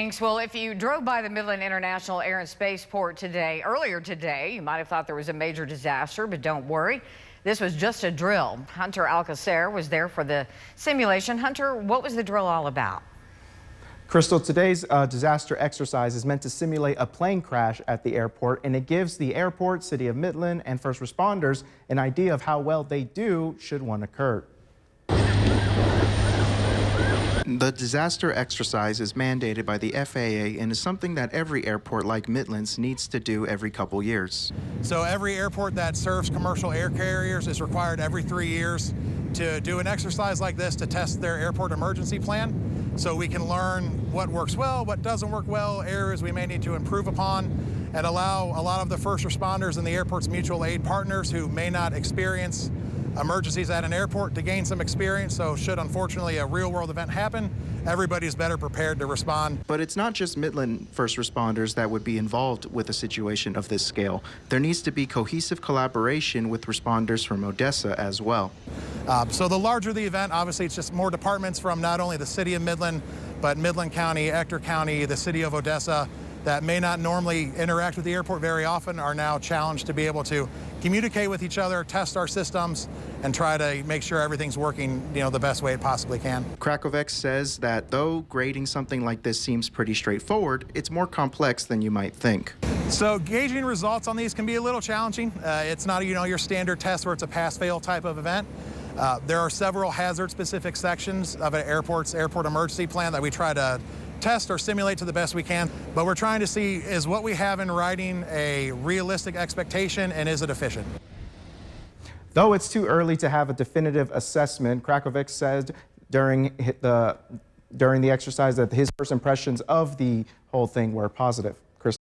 Thanks. Well, if you drove by the Midland International Air and Spaceport earlier today, you might have thought there was a major disaster, but don't worry. This was just a drill. Hunter Alcacer was there for the simulation. Hunter, what was the drill all about? Crystal, today's disaster exercise is meant to simulate a plane crash at the airport, and it gives the airport, City of Midland, and first responders an idea of how well they do should one occur. The disaster exercise is mandated by the FAA and is something that every airport like Midland's needs to do every couple years. So every airport that serves commercial air carriers is required every 3 years to do an exercise like this to test their airport emergency plan, so we can learn what works well, what doesn't work well, areas we may need to improve upon, and allow a lot of the first responders and the airport's mutual aid partners who may not experience emergencies at an airport to gain some experience. So should unfortunately a real world event happen, everybody's better prepared to respond. But it's not just Midland first responders that would be involved with a situation of this scale. There needs to be cohesive collaboration with responders from Odessa as well. So the larger the event, obviously it's just more departments from not only the City of Midland, but Midland County, Ector County, the City of Odessa, that may not normally interact with the airport very often are now challenged to be able to communicate with each other, test our systems, and try to make sure everything's working, the best way it possibly can. Krakovic says that though grading something like this seems pretty straightforward, it's more complex than you might think. So gauging results on these can be a little challenging. It's not your standard test where it's a pass-fail type of event. There are several hazard-specific sections of an airport emergency plan that we try to test or simulate to the best we can, but we're trying to see, is what we have in writing a realistic expectation, and is it efficient? Though it's too early to have a definitive assessment, Krakovic said during the exercise that his first impressions of the whole thing were positive.